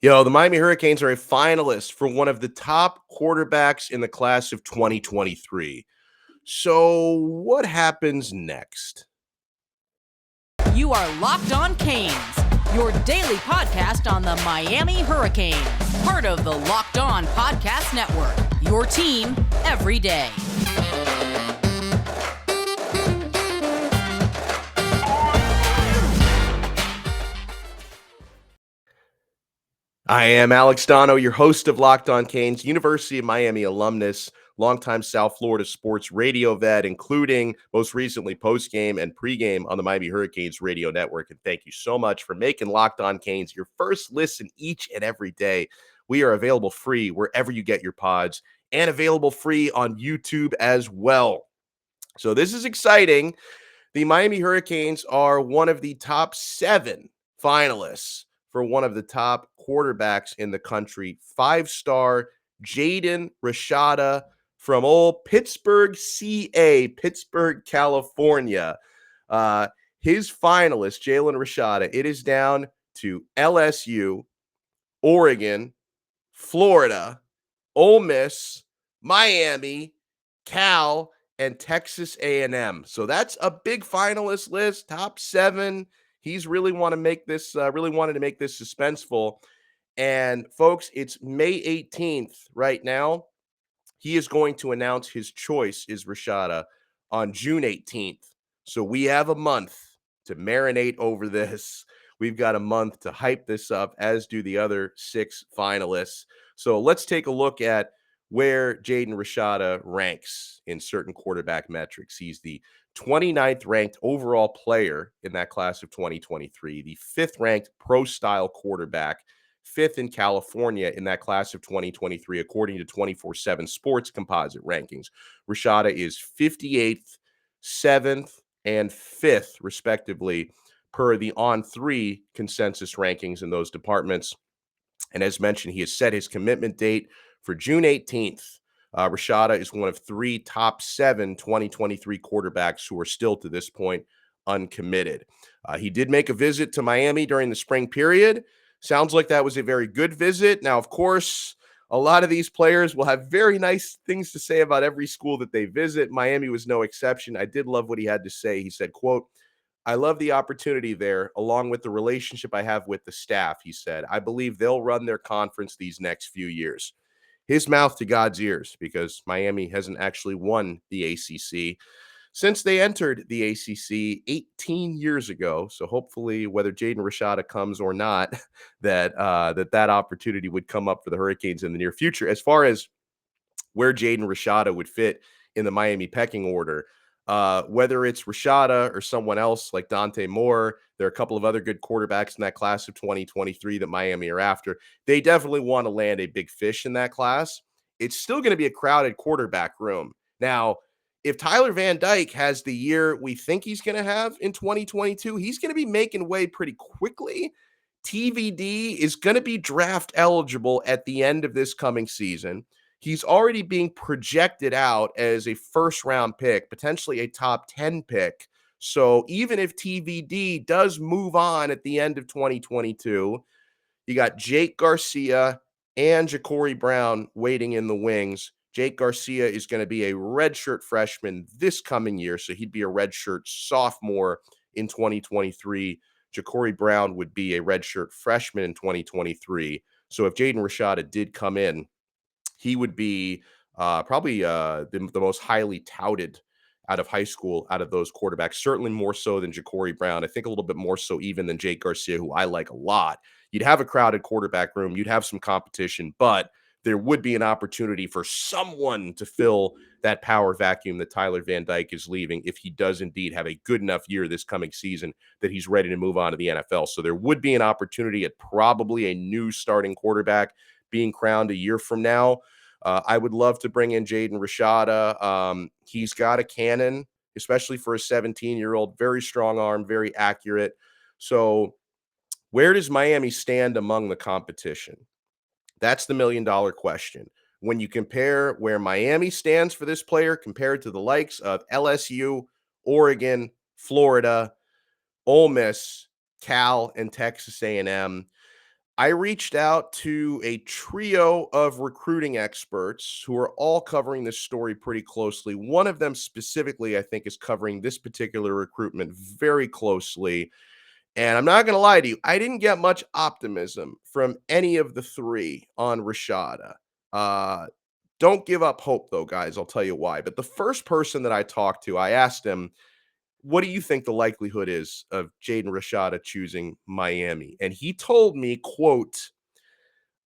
Yo, the Miami Hurricanes are a finalist for one of the top quarterbacks in the class of 2023. So, what happens next? You are Locked On Canes, your daily podcast on the Miami Hurricanes, part of the Locked On Podcast Network, your team every day. I am Alex Donno, your host of Locked On Canes, University of Miami alumnus, longtime South Florida sports radio vet, including most recently postgame and pregame on the Miami Hurricanes radio network. And thank you so much for making Locked On Canes your first listen each and every day. We are available free wherever you get your pods and available free on YouTube as well. So this is exciting. The Miami Hurricanes are one of the top 7 finalists for one of the top quarterbacks in the country. 5-star Jaden Rashada from old Pittsburgh, Pittsburgh, California. His finalist, Jaden Rashada, it is down to LSU, Oregon, Florida, Ole Miss, Miami, Cal, and Texas A&M. So that's a big finalist list, top 7. He's really wanted to make this suspenseful. And folks, it's May 18th right now. He is going to announce his choice is Rashada on June 18th. So we have a month to marinate over this. We've got a month to hype this up, as do the other 6 finalists. So let's take a look at where Jaden Rashada ranks in certain quarterback metrics. He's the 29th ranked overall player in that class of 2023, the 5th ranked pro-style quarterback, 5th in California in that class of 2023, according to 24/7 Sports composite rankings. Rashada is 58th, 7th, and 5th, respectively, per the On3 consensus rankings in those departments. And as mentioned, he has set his commitment date for June 18th. Rashada is one of 3 top 7 2023 quarterbacks who are still to this point uncommitted. He did make a visit to Miami during the spring period. Sounds like that was a very good visit. Now, of course, a lot of these players will have very nice things to say about every school that they visit. Miami was no exception. I did love what he had to say. He said, quote, "I love the opportunity there, along with the relationship I have with the staff," he said. "I believe they'll run their conference these next few years." His mouth to God's ears, because Miami hasn't actually won the ACC since they entered the ACC 18 years ago. So hopefully, whether Jaden Rashada comes or not, that opportunity would come up for the Hurricanes in the near future. As far as where Jaden Rashada would fit in the Miami pecking order, whether it's Rashada or someone else like Dante Moore, there are a couple of other good quarterbacks in that class of 2023 that Miami are after. They definitely want to land a big fish in that class. It's still going to be a crowded quarterback room. Now, if Tyler Van Dyke has the year we think he's going to have in 2022, he's going to be making way pretty quickly. TVD is going to be draft eligible at the end of this coming season. He's already being projected out as a first-round pick, potentially a top 10 pick. So even if TVD does move on at the end of 2022, you got Jake Garcia and Jacurri Brown waiting in the wings. Jake Garcia is going to be a redshirt freshman this coming year, so he'd be a redshirt sophomore in 2023. Jacurri Brown would be a redshirt freshman in 2023. So if Jaden Rashada did come in, he would be probably the most highly touted out of high school, out of those quarterbacks, certainly more so than Jacurri Brown. I think a little bit more so even than Jake Garcia, who I like a lot. You'd have a crowded quarterback room. You'd have some competition, but there would be an opportunity for someone to fill that power vacuum that Tyler Van Dyke is leaving if he does indeed have a good enough year this coming season that he's ready to move on to the NFL. So there would be an opportunity at probably a new starting quarterback being crowned a year from now. I would love to bring in Jaden Rashada. He's got a cannon, especially for a 17-year-old, very strong arm, very accurate. So where does Miami stand among the competition? That's the million-dollar question. When you compare where Miami stands for this player compared to the likes of LSU, Oregon, Florida, Ole Miss, Cal, and Texas A&M, I reached out to a trio of recruiting experts who are all covering this story pretty closely. One of them specifically, I think, is covering this particular recruitment very closely. And I'm not going to lie to you, I didn't get much optimism from any of the three on Rashada. Uh, don't give up hope, though, guys. I'll tell you why. But the first person that I talked to, I asked him, what do you think the likelihood is of Jaden Rashada choosing Miami? And he told me, quote,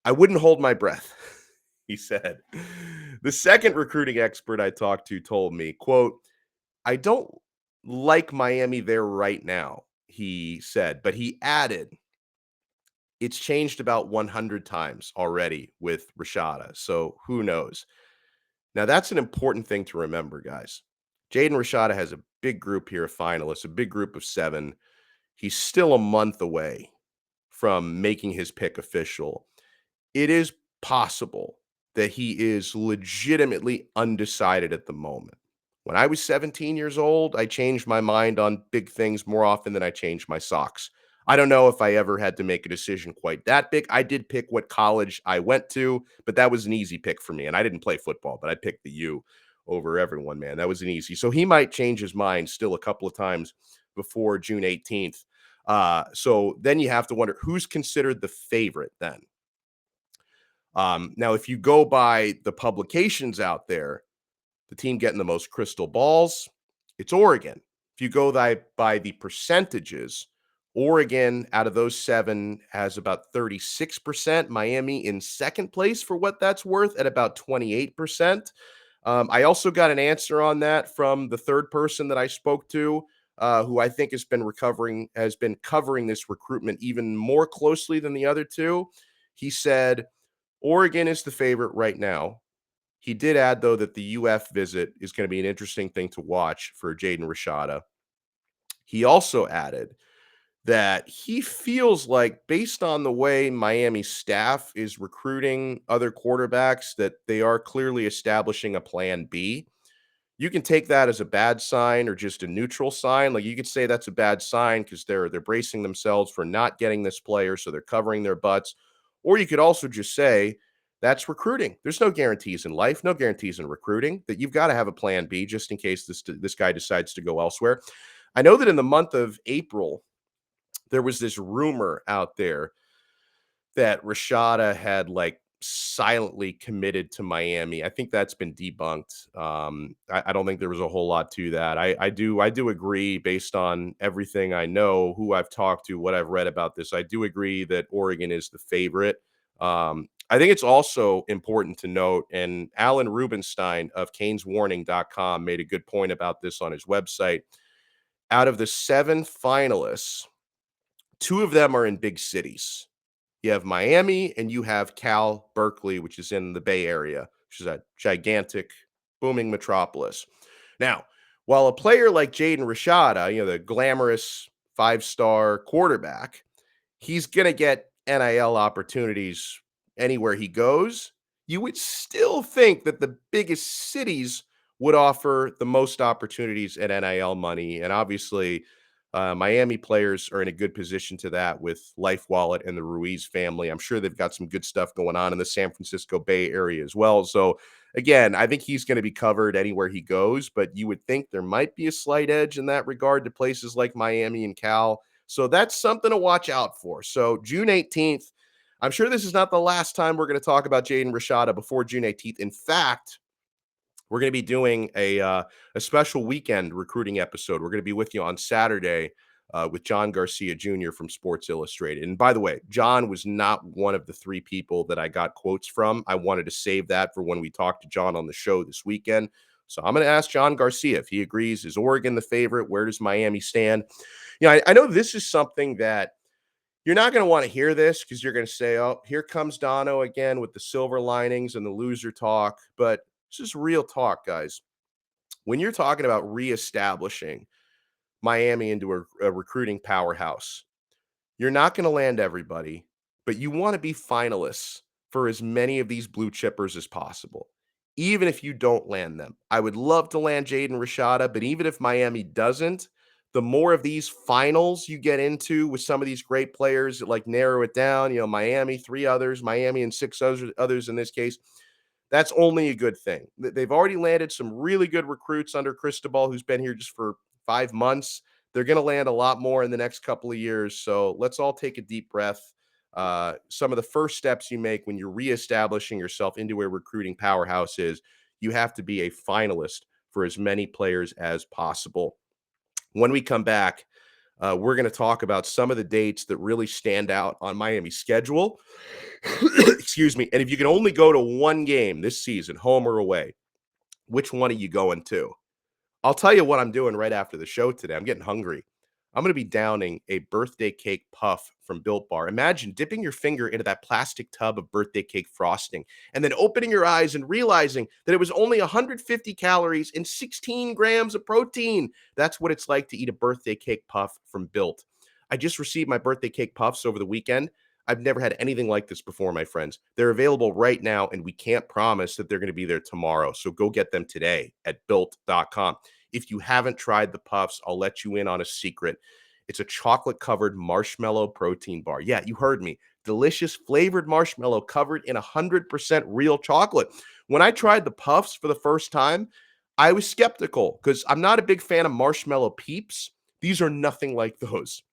I wouldn't hold my breath. He said. The second recruiting expert I talked to told me, quote, I don't like Miami there right now, he said, but he added, it's changed about 100 times already with Rashada. So who knows? Now, that's an important thing to remember, guys. Jaden Rashada has a big group here of finalists, a big group of 7. He's still a month away from making his pick official. It is possible that he is legitimately undecided at the moment. When I was 17 years old, I changed my mind on big things more often than I changed my socks. I don't know if I ever had to make a decision quite that big. I did pick what college I went to, but that was an easy pick for me. And I didn't play football, but I picked the U over everyone, man. That was an easy. So he might change his mind still a couple of times before June 18th. So then you have to wonder who's considered the favorite then. Now, if you go by the publications out there, the team getting the most crystal balls, it's Oregon. If you go by the percentages, Oregon out of those 7 has about 36%. Miami in second place for what that's worth at about 28%. I also got an answer on that from the third person that I spoke to, who I think has been covering this recruitment even more closely than the other two. He said Oregon is the favorite right now. He did add, though, that the UF visit is going to be an interesting thing to watch for Jaden Rashada. He also added that he feels like, based on the way Miami staff is recruiting other quarterbacks, that they are clearly establishing a plan B. You can take that as a bad sign or just a neutral sign. Like, you could say that's a bad sign because they're bracing themselves for not getting this player, so they're covering their butts. Or you could also just say that's recruiting. There's no guarantees in life, no guarantees in recruiting, that you've got to have a plan B just in case this guy decides to go elsewhere. I know that in the month of April, there was this rumor out there that Rashada had silently committed to Miami. I think that's been debunked. I don't think there was a whole lot to that. I do agree, based on everything I know, who I've talked to, what I've read about this. I do agree that Oregon is the favorite. I think it's also important to note, and Alan Rubenstein of CanesWarning.com made a good point about this on his website. Out of the 7 finalists, 2 of them are in big cities. You have Miami and you have Cal Berkeley, which is in the Bay Area, which is a gigantic, booming metropolis. Now, while a player like Jaden Rashada, the glamorous 5-star quarterback, he's going to get NIL opportunities anywhere he goes, you would still think that the biggest cities would offer the most opportunities at NIL money. And obviously, Miami players are in a good position to that with Life Wallet and the Ruiz family. I'm sure they've got some good stuff going on in the San Francisco Bay Area as well. So again, I think he's going to be covered anywhere he goes, but you would think there might be a slight edge in that regard to places like Miami and Cal. So that's something to watch out for. So June 18th, I'm sure this is not the last time we're going to talk about Jaden Rashada before June 18th. In fact, we're going to be doing a special weekend recruiting episode. We're going to be with you on Saturday with John Garcia Jr. from Sports Illustrated. And by the way, John was not one of the 3 people that I got quotes from. I wanted to save that for when we talk to John on the show this weekend. So I'm going to ask John Garcia if he agrees. Is Oregon the favorite? Where does Miami stand? I know this is something that you're not going to want to hear this, because you're going to say, oh, here comes Donno again with the silver linings and the loser talk. But this is real talk, guys. When you're talking about reestablishing Miami into a recruiting powerhouse, you're not going to land everybody, but you want to be finalists for as many of these blue chippers as possible, even if you don't land them. I would love to land Jaden Rashada, but even if Miami doesn't, the more of these finals you get into with some of these great players that like narrow it down, Miami, 3 others, Miami and 6 others in this case, that's only a good thing. They've already landed some really good recruits under Cristobal, who's been here just for 5 months. They're going to land a lot more in the next couple of years. So let's all take a deep breath. Some of the first steps you make when you're reestablishing yourself into a recruiting powerhouse is you have to be a finalist for as many players as possible. When we come back, we're going to talk about some of the dates that really stand out on Miami's schedule. Excuse me. And if you can only go to one game this season, home or away, which one are you going to? I'll tell you what I'm doing right after the show today. I'm getting hungry. I'm going to be downing a birthday cake puff from Built Bar. Imagine dipping your finger into that plastic tub of birthday cake frosting and then opening your eyes and realizing that it was only 150 calories and 16 grams of protein. That's what it's like to eat a birthday cake puff from Built. I just received my birthday cake puffs over the weekend. I've never had anything like this before, my friends. They're available right now, and we can't promise that they're going to be there tomorrow. So go get them today at built.com. If you haven't tried the puffs, I'll let you in on a secret. It's a chocolate-covered marshmallow protein bar. Yeah, you heard me. Delicious flavored marshmallow covered in 100% real chocolate. When I tried the puffs for the first time, I was skeptical because I'm not a big fan of marshmallow peeps. These are nothing like those.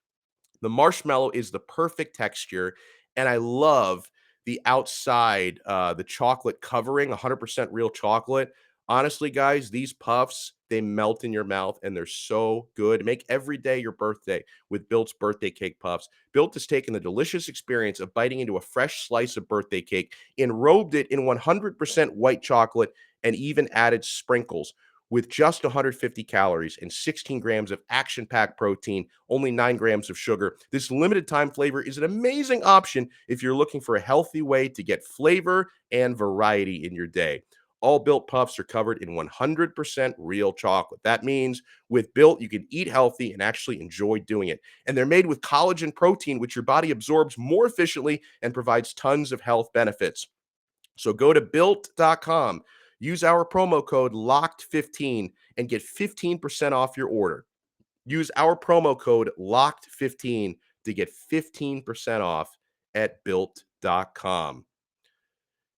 The marshmallow is the perfect texture, and I love the outside, the chocolate covering, 100% real chocolate. Honestly, guys, these puffs, they melt in your mouth, and they're so good. Make every day your birthday with Built's birthday cake puffs. Built has taken the delicious experience of biting into a fresh slice of birthday cake, enrobed it in 100% white chocolate, and even added sprinkles. With just 150 calories and 16 grams of action-packed protein, only 9 grams of sugar, this limited time flavor is an amazing option if you're looking for a healthy way to get flavor and variety in your day. All Built Puffs are covered in 100% real chocolate. That means with Built, you can eat healthy and actually enjoy doing it. And they're made with collagen protein, which your body absorbs more efficiently and provides tons of health benefits. So go to built.com, use our promo code LOCKED15 and get 15% off your order. Use our promo code LOCKED15 to get 15% off at built.com.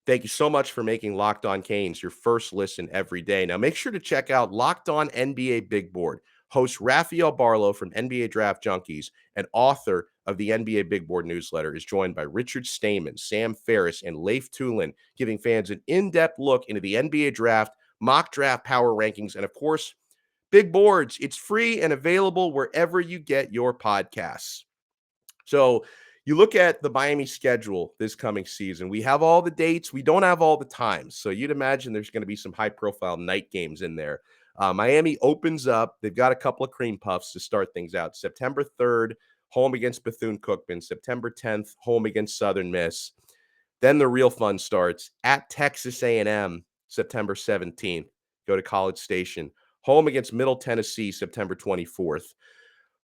Thank you so much for making Locked On Canes your first listen every day. Now make sure to check out Locked On NBA Big Board. Host Rafael Barlow from NBA Draft Junkies and author of the NBA Big Board newsletter is joined by Richard Stamen, Sam Ferris, and Leif Tulin, giving fans an in-depth look into the NBA draft, mock draft power rankings, and of course, Big Boards. It's free and available wherever you get your podcasts. So you look at the Miami schedule this coming season. We have all the dates. We don't have all the times. So you'd imagine there's going to be some high-profile night games in there. Miami opens up. They've got a couple of cream puffs to start things out. September 3rd, home against Bethune-Cookman. September 10th, home against Southern Miss. Then the real fun starts at Texas A&M, September 17th. Go to College Station. Home against Middle Tennessee, September 24th.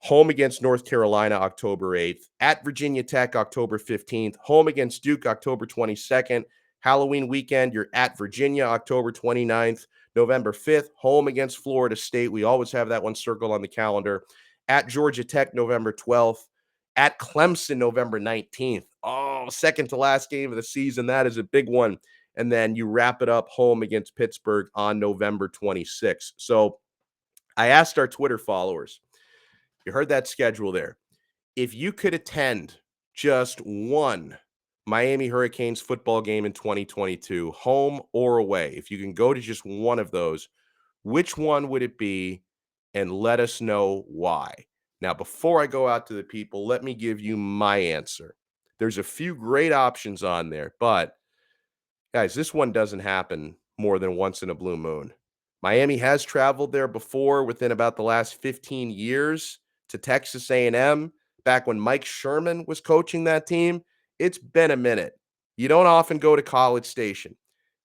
Home against North Carolina, October 8th. At Virginia Tech, October 15th. Home against Duke, October 22nd. Halloween weekend, you're at Virginia, October 29th. November 5th, home against Florida State. We always have that one circled on the calendar. At Georgia Tech, November 12th. At Clemson, November 19th. Oh, second to last game of the season. That is a big one. And then you wrap it up home against Pittsburgh on November 26th. So I asked our Twitter followers, you heard that schedule there. If you could attend just one Miami Hurricanes football game in 2022, home or away, if you can go to just one of those, which one would it be? And let us know why. Now, before I go out to the people, let me give you my answer. There's a few great options on there, but guys, this one doesn't happen more than once in a blue moon. Miami has traveled there before within about the last 15 years to Texas A&M back when Mike Sherman was coaching that team. It's been a minute. You don't often go to College Station.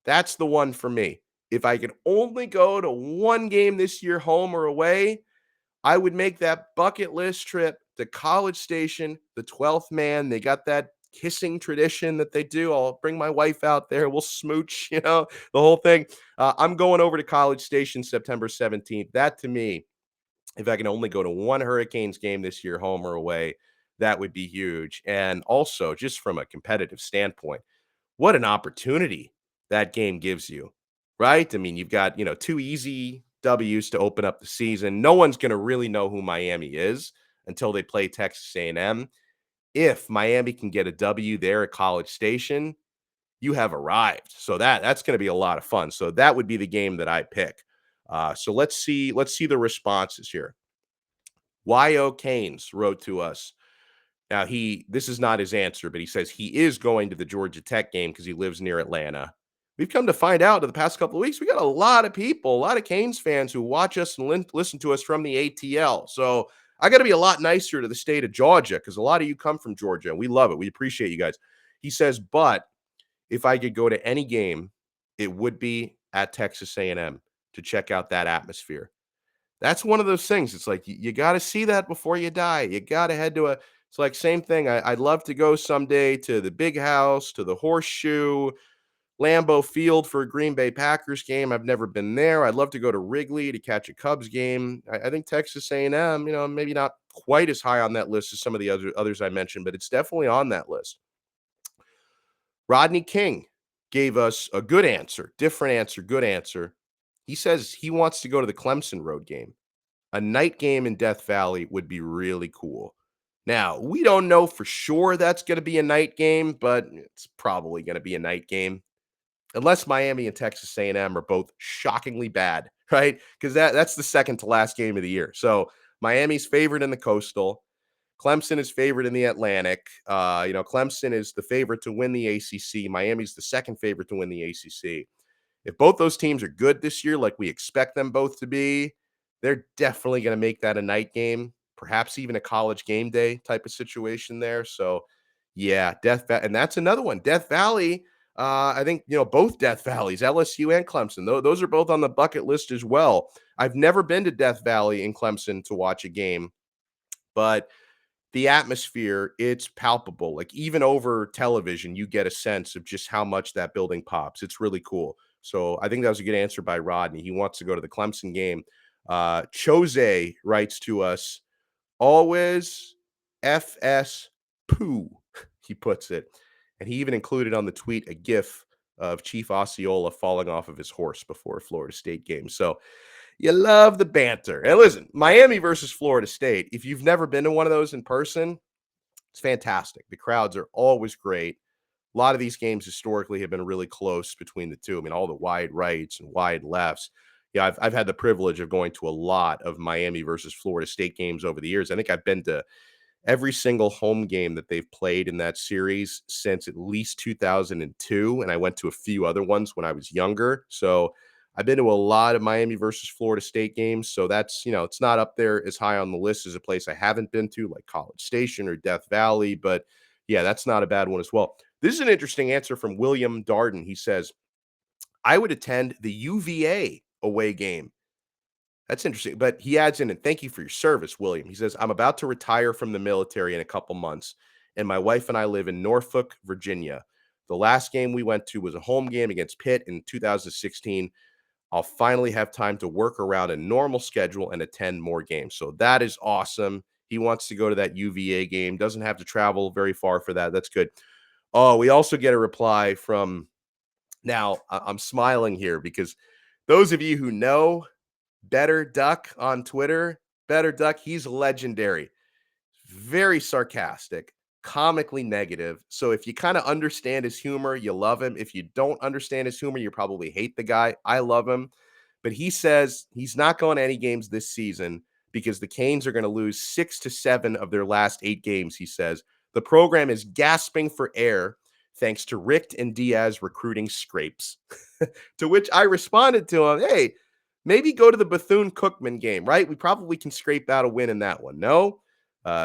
That's the one for me. If I could only go to one game this year, home or away, I would make that bucket list trip to College Station, the 12th man. They got that kissing tradition that they do. I'll bring my wife out there. We'll smooch, the whole thing. I'm going over to College Station September 17th. That to me If I can only go to one Hurricanes game this year, home or away, that would be huge. And also, just from a competitive standpoint, what an opportunity that game gives you, right? I mean, you've got, 2 easy W's to open up the season. No one's going to really know who Miami is until they play Texas A&M. If Miami can get a W there at College Station, you have arrived. So that's going to be a lot of fun. So that would be the game that I pick. So let's see the responses here. YO Canes wrote to us. Now this is not his answer, but he says he is going to the Georgia Tech game because he lives near Atlanta. We've come to find out in the past couple of weeks, we got a lot of people, a lot of Canes fans who watch us and listen to us from the ATL. So I got to be a lot nicer to the state of Georgia because a lot of you come from Georgia and we love it. We appreciate you guys. He says, but if I could go to any game, it would be at Texas A&M to check out that atmosphere. That's one of those things. It's like you got to see that before you die. You got to head to it's like same thing. I'd love to go someday to the Big House, to the Horseshoe, Lambeau Field for a Green Bay Packers game. I've never been there. I'd love to go to Wrigley to catch a Cubs game. I think Texas A&M, maybe not quite as high on that list as some of the others I mentioned, but it's definitely on that list. Rodney King gave us a good answer, different answer, good answer. He says he wants to go to the Clemson road game. A night game in Death Valley would be really cool. Now, we don't know for sure that's going to be a night game, but it's probably going to be a night game. Unless Miami and Texas A&M are both shockingly bad, right? Because that's the second to last game of the year. So Miami's favored in the Coastal. Clemson is favored in the Atlantic. Clemson is the favorite to win the ACC. Miami's the second favorite to win the ACC. If both those teams are good this year, like we expect them both to be, they're definitely going to make that a night game, perhaps even a college game day type of situation there. So, yeah, and that's another one. Death Valley. I think both Death Valleys, LSU and Clemson. Those are both on the bucket list as well. I've never been to Death Valley in Clemson to watch a game, but the atmosphere, it's palpable. Like even over television, you get a sense of just how much that building pops. It's really cool. So I think that was a good answer by Rodney. He wants to go to the Clemson game. Chose writes to us, always FS poo, he puts it. And he even included on the tweet a GIF of Chief Osceola falling off of his horse before a Florida State game. So you love the banter. And listen, Miami versus Florida State, if you've never been to one of those in person, it's fantastic. The crowds are always great. A lot of these games historically have been really close between the two. I mean, all the wide rights and wide lefts. Yeah, I've had the privilege of going to a lot of Miami versus Florida State games over the years. I think I've been to every single home game that they've played in that series since at least 2002. And I went to a few other ones when I was younger. So I've been to a lot of Miami versus Florida State games. So that's, it's not up there as high on the list as a place I haven't been to, like College Station or Death Valley. But yeah, that's not a bad one as well. This is an interesting answer from William Darden. He says, I would attend the UVA away game. That's interesting. But he adds in, and thank you for your service, William. He says, I'm about to retire from the military in a couple months, and my wife and I live in Norfolk, Virginia. The last game we went to was a home game against Pitt in 2016. I'll finally have time to work around a normal schedule and attend more games. So that is awesome. He wants to go to that UVA game, doesn't have to travel very far for that. That's good. Oh, we also get a reply from, now I'm smiling here because those of you who know Better Duck on Twitter, Better Duck, he's legendary. Very sarcastic, comically negative. So if you kind of understand his humor, you love him. If you don't understand his humor, you probably hate the guy. I love him. But he says he's not going to any games this season because the Canes are going to lose 6 to 7 of their last 8 games, he says. The program is gasping for air thanks to Richt and Diaz recruiting scrapes. To which I responded to him, hey, maybe go to the Bethune-Cookman game, right? We probably can scrape out a win in that one. No?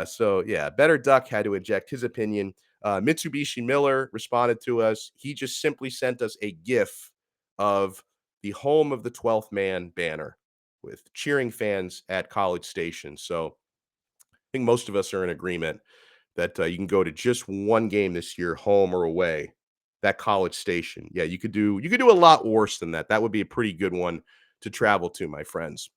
So, yeah, Better Duck had to inject his opinion. Mitsubishi Miller responded to us. He just simply sent us a GIF of the home of the 12th man banner with cheering fans at College Station. So I think most of us are in agreement that you can go to just one game this year, home or away, that College Station. Yeah, you could do a lot worse than that. That would be a pretty good one to travel to, my friends.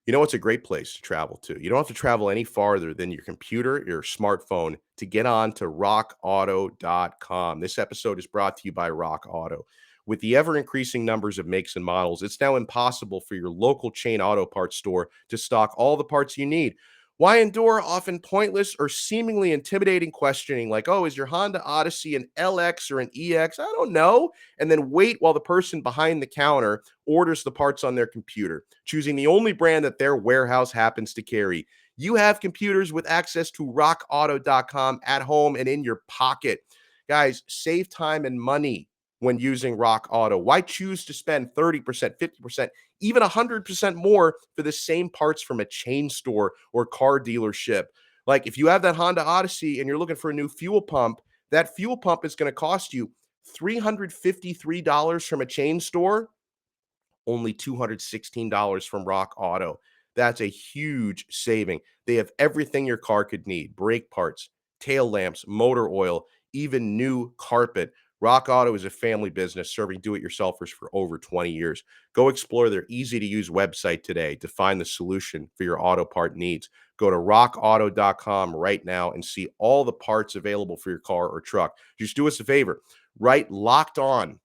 You know what's a great place to travel to? You don't have to travel any farther than your computer, your smartphone to get on to rockauto.com. This episode is brought to you by Rock Auto. With the ever increasing numbers of makes and models, it's now impossible for your local chain auto parts store to stock all the parts you need. Why endure often pointless or seemingly intimidating questioning like, oh, is your Honda Odyssey an LX or an EX? I don't know. And then wait while the person behind the counter orders the parts on their computer, choosing the only brand that their warehouse happens to carry. You have computers with access to rockauto.com at home and in your pocket. Guys, save time and money when using Rock Auto. Why choose to spend 30%, 50%, even 100% more for the same parts from a chain store or car dealership? Like if you have that Honda Odyssey and you're looking for a new fuel pump, that fuel pump is going to cost you $353 from a chain store, only $216 from Rock Auto. That's a huge saving. They have everything your car could need: brake parts, tail lamps, motor oil, even new carpet. Rock Auto is a family business serving do-it-yourselfers for over 20 years. Go explore their easy-to-use website today to find the solution for your auto part needs. Go to rockauto.com right now and see all the parts available for your car or truck. Just do us a favor. Write "Locked On"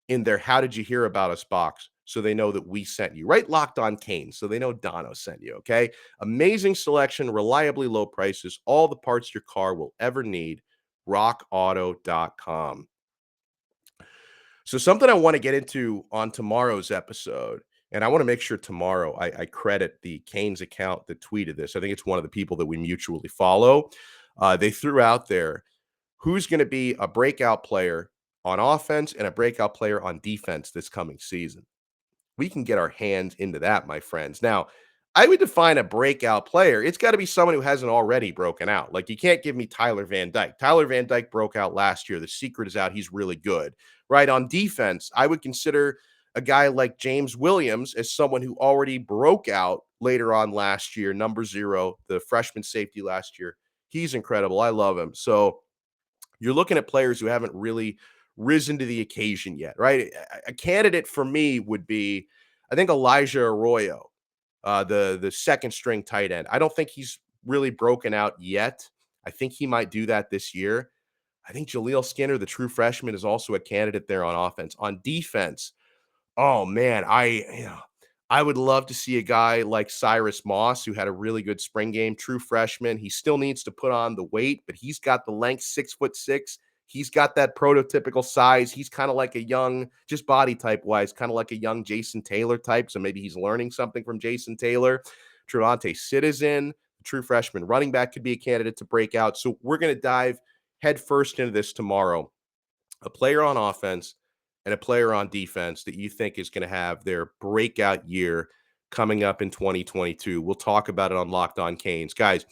in their "How did you hear about us" box so they know that we sent you. Right? Locked On Canes so they know Donno sent you, okay? Amazing selection, reliably low prices, all the parts your car will ever need. rockauto.com. So something I want to get into on tomorrow's episode, and I want to make sure tomorrow I credit the Canes account that tweeted this. I think it's one of the people that we mutually follow. They threw out there who's going to be a breakout player on offense and a breakout player on defense this coming season. We can get our hands into that, my friends. Now, I would define a breakout player. It's got to be someone who hasn't already broken out. Like, you can't give me Tyler Van Dyke. Tyler Van Dyke broke out last year. The secret is out. He's really good, right? On defense, I would consider a guy like James Williams as someone who already broke out later on last year. Number 0, the freshman safety last year. He's incredible. I love him. So you're looking at players who haven't really risen to the occasion yet, right? A candidate for me would be, I think, Elijah Arroyo, the second string tight end. I don't think he's really broken out yet. I think he might do that this year. I think Jaleel Skinner, the true freshman, is also a candidate there on offense. On defense, oh man, I would love to see a guy like Cyrus Moss, who had a really good spring game, true freshman. He still needs to put on the weight, but he's got the length, 6'6". He's got that prototypical size. He's kind of like a young, just body type wise, kind of like a young Jason Taylor type. So maybe he's learning something from Jason Taylor. Trevante Citizen, true freshman running back, could be a candidate to break out. So we're going to dive headfirst into this tomorrow. A player on offense and a player on defense that you think is going to have their breakout year coming up in 2022. We'll talk about it on Locked On Canes. Guys,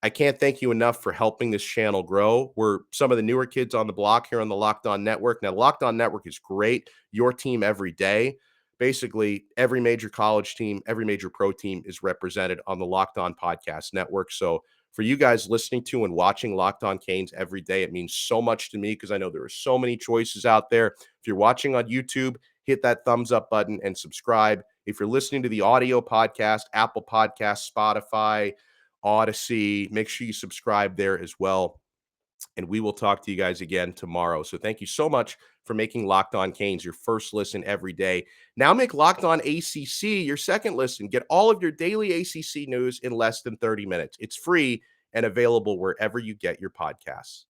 I can't thank you enough for helping this channel grow. We're some of the newer kids on the block here on the Locked On Network. Now, Locked On Network is great. Your team every day. Basically, every major college team, every major pro team is represented on the Locked On Podcast Network. So for you guys listening to and watching Locked On Canes every day, it means so much to me because I know there are so many choices out there. If you're watching on YouTube, hit that thumbs up button and subscribe. If you're listening to the audio podcast, Apple Podcasts, Spotify, Odyssey, make sure you subscribe there as well. And we will talk to you guys again tomorrow. So thank you so much for making Locked On Canes your first listen every day. Now make Locked On ACC your second listen. Get all of your daily ACC news in less than 30 minutes. It's free and available wherever you get your podcasts.